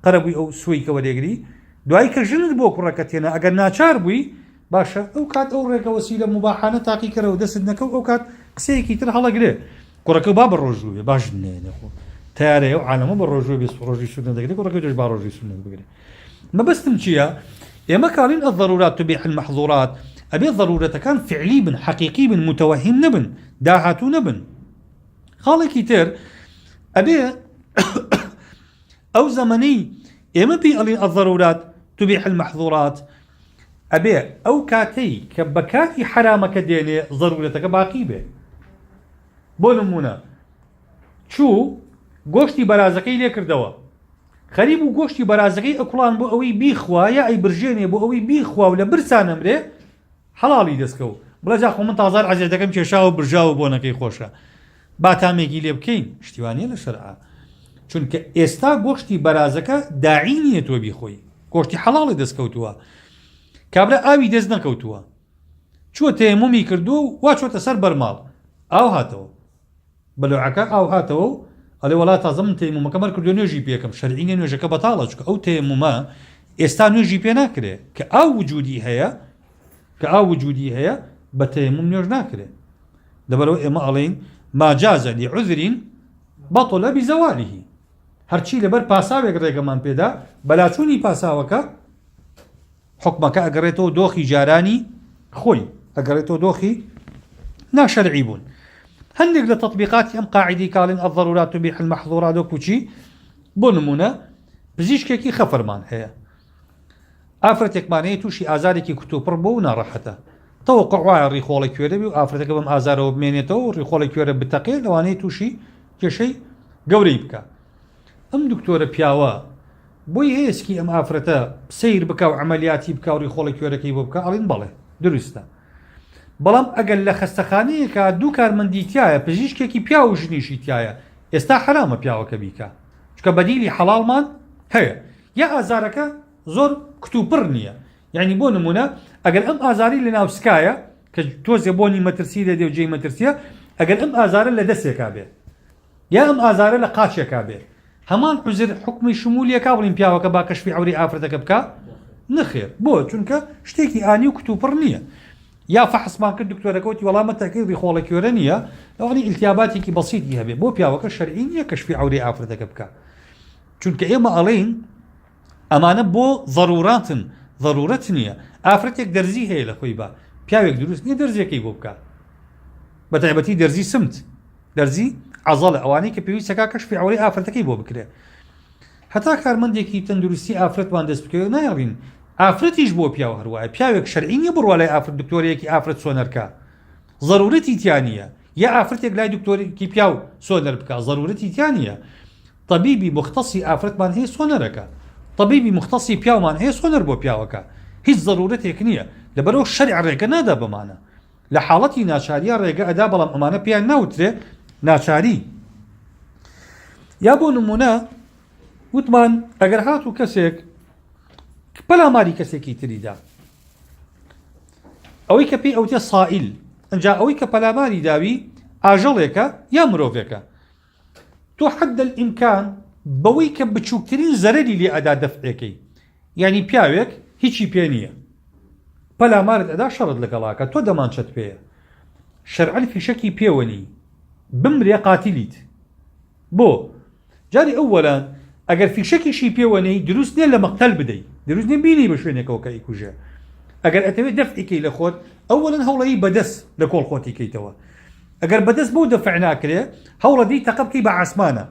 قربي أو سوي كوديجري دعاي كرجل بو كركتنا أجر ناچار بوي باشا أو كات أو رك وسيلة مباحة تاقي كره ودسدنا كو أو كات قسيكي تر حلا قري كرك باب الرجوع باش نينه تاري وعالم بالرجوع بس رجوع سنة دقري كرك جوج بار رجوع سنة دقري ما بس تمشيها يا ما كانين الضرورات تبيح المحظورات أبي الضرورة كان فعلي بن حقيقي بن متوهم نبن داهاتو نبن خالي كتير أبي أو زمني إما بي الضرورات تبيح المحظورات أبي أو كاتي كبكاتي حرامك ديني ضرورتك باقي به بولمونا شو قوشتي برازقي ليكر دوا خريب قوشتي برازقي أكلان بو أوي بيخوا يا أي برجيني بو أوي بيخوا ولا برسان أمري حلالي دسكو بلا جاكو من تازار عزيزتكم شاو برجاو بونكي خوشا باتاميكي ليبكين اشتواني لشرعه چونکە ئێستا گۆشتی بەرازەکە داعی نییە تۆ بیخۆی گۆشتی حەڵاڵی دەستکەوتووە کابرا ئاوی دەست نەکەوتووە چووە تەیەمومی کردو و وا چۆتە سەر بەرماڵ ئاو هاتەوە بەلوعەکە ئاو هاتەوە و ئەڵێ وەڵا تازە من تەیەمومەکە مەر کردو نوێژی پێکەم شەرعینە نوێژەکە بەتاڵە چونکە ئەو تەیەمومە ئێستا نوێژی پێ ناکرێ کە ئاو وجودی هەیە بە تەیەموم نوێژ ناکرێ لەبەرەوە ئێمە ئەڵێین ما جاز لعذر بطل بزواله هرچی لبر پاساوێک ڕێگەمان پێدا بەلاچوونی پاساوەکە حکمەکە ئەگەڕێتەوە دۆخی جارانی خۆی ئەگەڕێتەوە دۆخی ناشەرعی بوون هەندێک لە تطبیقاتی ئەم قاعیدەی کاڵێن الضرورات تبيح المحظورات وەکو چی بۆ نمونە پزیشکێکی خەفەرمان هەیە ئافرەتێکمانەیە تووشی ئازارێکی کتوپڕ بۆ و ناڕەحەتە تەوەقع وایە ڕیخۆڵی کوێرە بی و ئافرەتەکە بەم ئازارەوە بمێنێتەوە و ڕیخۆڵی کوێرە بتەقێ لەوانەیە تووشی کێشەی گەورەی بکە ئەم دکتۆرە پیاوە بۆی هەیەسکی ئەم ئافرەتە سیر بکە و عملیاتی بکە و ڕیخۆڵی کوێرەکەی بۆ بکە ئەڵین بەڵێ دروستە بەڵام ئەگەر لە خەستەخانەیەکە دوو کارمەندیتیایە پزیشکێکی پیا و ژنیشی تایە ئێستا حرامە پیاوەکە بیکە چکە بەدیلی حەڵاڵمان هەیە یا ئازارەکە زۆر کتوپڕ نییە یعنی بۆ نمونە ئەگەر ئەم ئازاری لە ناوسکایە کە تۆزێ بۆنی مەترسی لە دێو جێی مەترسیە ئەگەر ئەم ئازارە لە دەستێکا بێ یا ئەم ئازارە لە قاچێکا بێ هەمان عوزر حکمی شمولیەکە بڵین پیاوەکە با کەشفی عەوری ئافرەتەکە بکە نەخێر بۆ چونکە شتێکی ئانی و کتوپڕ نییە یا فحصمان کرد دکتۆرەکەوتی وەڵامە تاکەی ڕیخۆڵە کوێرە نییە لەوانی ئیلتیاباتێکی بەسیطی هەبێ بۆ پیاوەکە شەرعی نییە کەشفی عەوری ئافرەتەکە بکە چونکە ئێمە ئەڵێین ئەمانە بۆ ضروراتن ضرورەت نییە ئافرەتێک دەرزی هەیە لە خۆی بە پیاوێک دروست نییە دەرزیەکەی بۆ بکە بە تایبەتی دەرزی سمت دەرزی عەزەڵە ئەوانەی کە پێویستەکە کەشفی عەوری ئافرەتەکەی بۆ بکرێ هەتا کارمەندێکی تەندروستی ئافرەتوان دەست بکەوێت نایڵین ئافرەتیش بۆ پیاوە هەروایە پیاوێک شەرعی نییە بڕوا لای ئافرەت دکتۆرێکی ئافرەت سۆنەرکە ضرورەتی تیان نییە یا ئافرەتێک لای دکتۆرێکی پیاو سۆنەر بکە ضرورەتی تیان نییە طبیبی مختصی ئافرەتمان هەیە سۆنەرەکە طبیبی مختصی پیاومان هەیە سۆنەر بۆ پیاوەکە هیچ ضرورەتێک نییە لەبەرەوە شەرع ڕێگە نادا بمانە لە حاڵەتی ناچاریە ڕێگە ئەدا بەڵام ئەمانە پیان ناوترێ ناچاری یا بۆ نمونە وتمان ئەگەر هاتوو کەسێک پەلاماری کەسێکی تریدا ئەوەی کە پێی ئەوتێ سائیل ئەنجا ئەوەی کە پەلاماری داوی ئاژەڵێکە یا مرۆڤێکە تۆ حەدە الئیمکان بەوەی کە بچووکترین زەرەری لێ ئەدا دەفعەکەی یعنی پیاوێک هیچی پێ نییە پەلامارت ئەدا شەڕت لەگەڵاکە تۆ دەمانچەت پێیە شەرعەن فیشەکی پێوەنی بمرێ قاتیلیت بۆ جاری ئەووەلان ئەگەر فیشەکیشی پێوەنەی دروست نییە لە مەقتەل بدەیت دروست نیە بینی بە شوێنێکەوە کە ئیکوژێ ئەگەر ئەتەوێت دەفعیکەی لە خۆت ئەووەلەن هەوڵەیی بەدەست لە کۆڵ خۆتی کەیتەوە ئەگەر بەدەست بۆ دەفع ناکرێ هەوڵە دی تەقە بکەی بە عاسمانە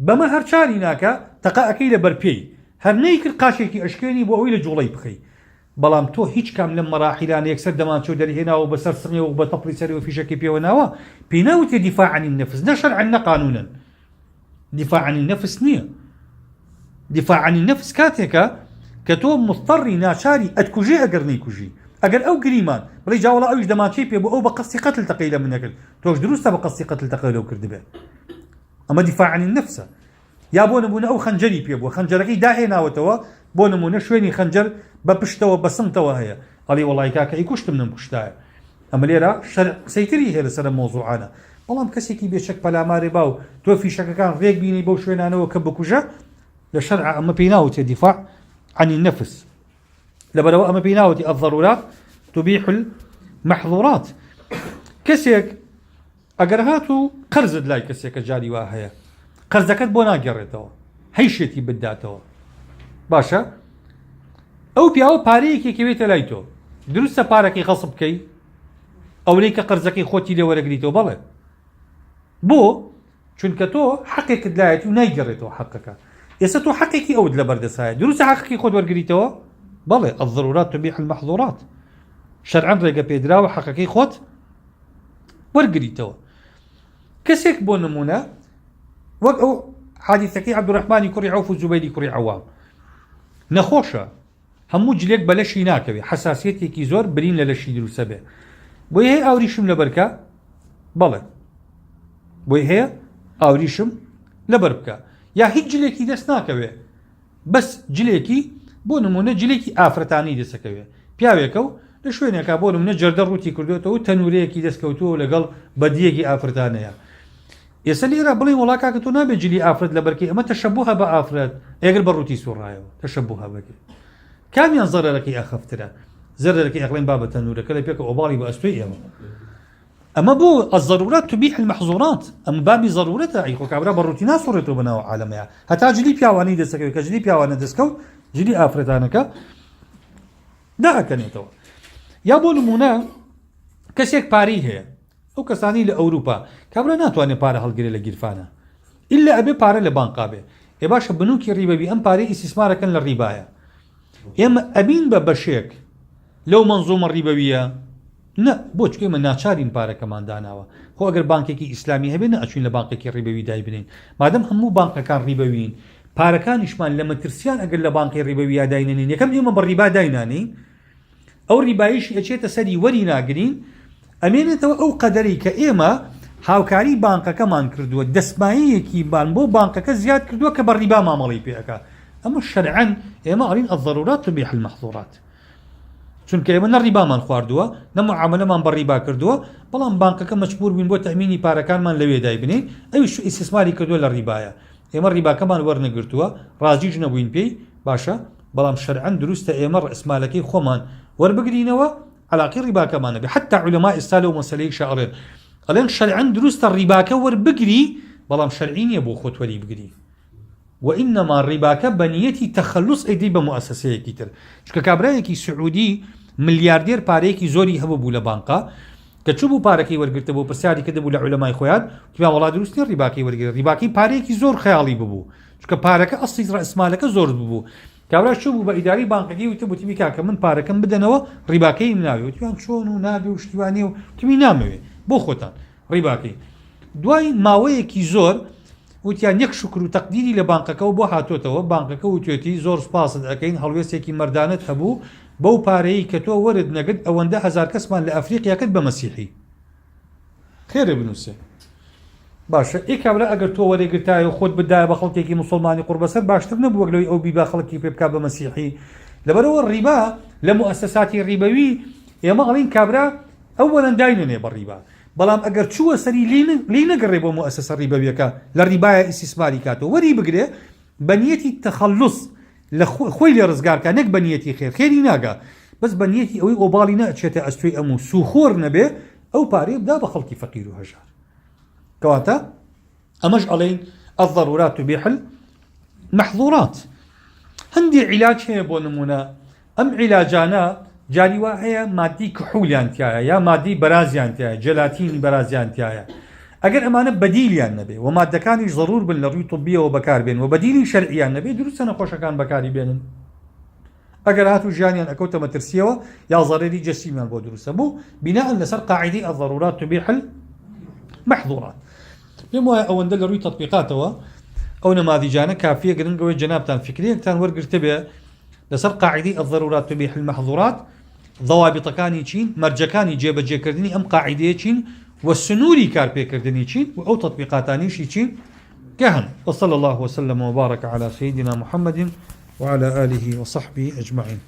بەمە هەر چاری ناکە تەقە ئەەکەی لە بەرپێی هەر نەیکرد قاشێکی ئەشکێنی بۆ ئەوەی لە جوڵەی بخەی بەڵام تۆ هیچ کام لەم مەراحیلانە یەکسەر دەمانچۆ دەرهێناوە بەسەر سڕنیەوە و بە تەپڵی سەری و فیشەکەی پێوەناوە پێی ناوتێ دیفاع عن النفس نە شەرعەن نە قانونەن دیفاع عن النفس نییە دیفاع عن النفس کاتێکە کە تۆ مضطڕی ناچاری ئەتکوژێ ئەگەر نەیکوژی ئەگەر ئەو گریمان بڵێ جاوەڵا ئەویش دەمانچەی پێ بۆ ئەو بە قەستی قەتل تەقەی لە من نەکرد تۆش دروستە بە قەستی قەتل تەقەی لەو کردبێ ئەمە دیفاع عن النفسە یا بۆ نمونە ئەو خەنجەری پێ بووە خەنجەرەکەی داهێناوەتەوە بۆ نمونە شوێنی خەنجەر بە پشتەوە بە سنگتەوە هەیە ئەڵێ وەڵای کاکە ئەی کوشتم نم کوشتایە ئەمە لێرە شەرع قسەیتری هەیە لەسەر مۆزوعانە بەڵام کەسێکی بێشک پەلامارێ باو تۆ فیشەکەکان ڕێک بینی بەو شوێنانەوە کە بکوژە لە شەرع ئەمە پێی ناوتێ دیفاع عن النفس لەبەرەوە ئەمە پێی ناوتی الضرورات تبيح المحظورات کەسێک ئەگەر هاتوو قەرزت لای کەسێکە جاری وا هەیە قەرزەکەت بۆ ناگەڕێتەوە هەیشێتی بداتەوە باشە ئەو پیاوە پارەیەکێکەوێتە لای تۆ دروستە پارەکەی غەسب بکەی ئەوەی کە قەرزەکەی خۆتی لێ وەرەگریتەوە بەڵێ بۆ چونکە تۆ حەقێکت لایەتی و نایگەڕێتەوە حەقەکە ئێستا تۆ حەقێکی ئەوت لە بەردەسایە دروستە حەقێکی خۆت وەرگریتەوە بەڵێ الضرورات تبيح المحظورات شەرعەن ڕێگە پێدراوە حەقەکەی خۆت وەرگریتەوە کەسێک بۆ نمونە وەک ئەو حادیثەکەی عەبدوڕەحمانی کوڕی عەوف و زوبەیری کوڕی عەوام نەخۆشە هەموو جلێک بە لەشی ناکەوێت حەساسیەتێکی زۆر برین لە لەشی دروستە بێ بۆی هەیە ئاوریشم لەبەر بکە بەڵێ بۆی هەیە ئاوریشم لەبەر بکە یا هیچ جلێکی دەست ناکەوێت بەس جلێکی بۆ نمونە جلێکی ئافرەتانی دەسەکەوێت پیاوێکە و لە شوێنێکا بۆ نمونە جەردە ڕووتی کردوێتەوە تەنورەیەکی دەستکەوتووە لەگەڵ بەدیەکی ئافرەتانەیە ئێستا لێرە بڵێ وڵا کاکە تۆ نابێت جلی ئافرەت لەبەرکەی ئەمە تەشەبوهە بە ئافرەت ئەگەر بە ڕووتی سوڕایەوە تەشەبوهە بەکەی کامیان زەرەرەکەی ئەخەفترە زەرەرەکەی ئەقلێن بابە تەنورەکە لە پێکە ئۆباڵی بە ئەستۆی ئێمە ئەمە بۆ الضرورات تبيح المحظورات ئەم بابی ضرورەتە ئەیخۆ کابرا بە ڕووتی ناسوڕێتەوە بەناو عالەمەیە هەتا جلی پیاوانی دەسەکەوێت کە جلی پیاوانە دەستکەوت جلی ئافرەتانەکە داەکەنێتەوە یا بۆ نمونە کەسێک پارەی هەیە ئەو کەسانی لە ئەوروپا کابرا ناتوانێت پارە هەڵگرێ لە گیرفانە ئللا ئەبێ پارە لە بانقا بێ ێ باشە بنووکی ڕیبەبی ئەم پارەی ئیسیسمارەکەن لە ڕیبایە ئێمە ئەبین بە بەشێک لەو منزومە ڕیبەویە نە بۆ چکە ئێمە ناچارین پارەکەمان داناوە خۆ ئەگەر بانکێکی ئیسلامی هەبێت نەئەچوین لە بانکێکی ڕیبەوی دای بنین مادەم هەموو بانکەکان ڕیبەوین پارەکانیشمان لە مەترسیان ئەگەر لە بانکی ڕیبەویە داینێنین یەکەم ئێمە بە ڕیبا داینانین ئەو ڕیبایش ئەچێتە سەری وەری ناگرین ئەمێنێتەوە ئەو قەدەری کە ئێمە هاوکاری بانکەکەمان کردووە دەستمایەیەکی بان بۆ بانکەکە زیاد کردووە کە بە ڕیبا مامەڵی پێەکە ئەمە شەرعەن ئێمە ئەڵین الضرورات تبیح المحظورات چونکە ئێمە نە ڕیبامان خواردووە نە معاملەمان بە ڕیبا کردووە بەڵام بانکەکە مەجبور بووین بۆ تەمینی پارەکانمان لەوێ دای بنین ئەویش ئیستثماری کردووە لە ڕیبایە ئێمە ڕیباکەمان وەرنەگرتووە ڕازیش نەبووین پێی باشە بەڵام شەرعەن دروستە ئێمە ڕئسمالەکەی خۆمان وەربگرینەوە علاقی ڕیباکەمانە بێ حتا عولەما ئێستا لەو مەسەلەی شەڕێن ئەڵێن شەرعەن دروستە ڕیباکە وەربگری بەڵام شەرعی نییە بۆ خۆت وەری بگری وإنما ڕیباکە بە نیەتی تەخەلوس ئەیدی بە موسسەیەکی تر چکە کابرایەکی سعودی ملیاردێر پارەیەکی زۆری هەبوو بوو لە بانقا کە چوو بوو پارەکەی وەرگرتە بۆ پرسیاری کە دەبوو لە عولەمای خۆیان وتی وڵا دروست نییە ڕیباکەی وەرگرت ڕیباکەی پارەیەکی زۆر خەیاڵی ببوو چکە پارەکە ئەسڵی ڕئسمالەکە زۆر ببوو کابرا چوو بوو بە ئیداری بانقەکەی وتی وتی کاکە من پارەکەم بدەنەوە ڕیباکەی ناوێ وتیان چۆن و نابێ و شتیوانێ و تمی نامەوێ بۆ خۆتان ڕیباکەی دوای ماوەیەکی زۆر وتیان یەک شکر و تەقدیری لە بانقەکەەوە بۆ هاتۆتەوە بانقەکە وتێتی زۆر سپاست ئەەکەین هەڵوێستێکی مەردانت هەبوو بەو پارەیە کە تۆ وەرد نەگرت ئەوەندە هەزار کەسمان لە ئەفریقیاکەت بە مەسیحی خێرە بنووسێ باشە ئێ کابرا ئەگەر تۆ وەرێگرتایە و خۆت بدایە بە خەڵکێکی مسلمانی قوربەسەر باشتر نەبووە لەوەی ئەو بیبا خەڵکی پێ بکات بە مەسیحی لەبەرەوە ڕیبا لە موسساتی ڕیبەوی ئێمە ئەڵین کابرا ئەوەڵەن داینێنێ بە ڕیبا بەڵام ئەگەر چووە سەری لی نەگەڕێ بۆ موسسە ڕیبەویەکە لە ڕیبایە ئیستیسماری کاتەوە وەری بگرێ بە نیەتی تەخەلوس لە خۆی لێ ڕزگارکە نەک بە نیەتی خێری ناگا بەس بە نیەتی ئەوەی ئۆباڵی نەچێتە ئەستوی ئەموو سوخۆر نەبێ ئەو پارەی بدا بە خەڵکی فەقیر و هەژار کەواتە ئەمەش ئەڵێن الضرورات تبيح المحظورات هەندێ عیلاج هەیە بۆ نمونە ئەم عیلاجانە جاری وا هەیە مادی کحولیانتیایە یا مادی بەرازیانتیایە جەلاتینی بەرازیانتیایە ئەگەر ئەمانە بەدیلیان نەبێ و مادەکانیش ضرور بن لە ڕووی طبیەوە بەکاربێن و بەدیلی شەرعیان نەبێ دروستە نەخۆشەکان بەکاری بێنن ئەگەر هاتو ژیانیان ئەکەوتە مەترسیەوە یا زەڕێری جەسیمیان بۆ دروستە بوو بناء لەسەر قاعدەی الضرورات تبيح المحظورات پێم وایە ئەوەندە لە ڕووی تەطبیقاتەوە ئەو نەمادیجانە کافیە گرنگەوەی جەنابتان فکرەیەکتان وەرگرتە بێ لەسەر قاعدەی الضرورات تبيح المحظورات ضوابطەکانی چین مەرجەکانی جێبەجێکردنی ئەم قاعدەیە چین و سنووری کارپێکردنی چین و ئەو تطبیقاتانیشی چین کە هەن وصلى الله وسلم وبارك على سيدنا محمد وعلى آله وصحبه أجمعين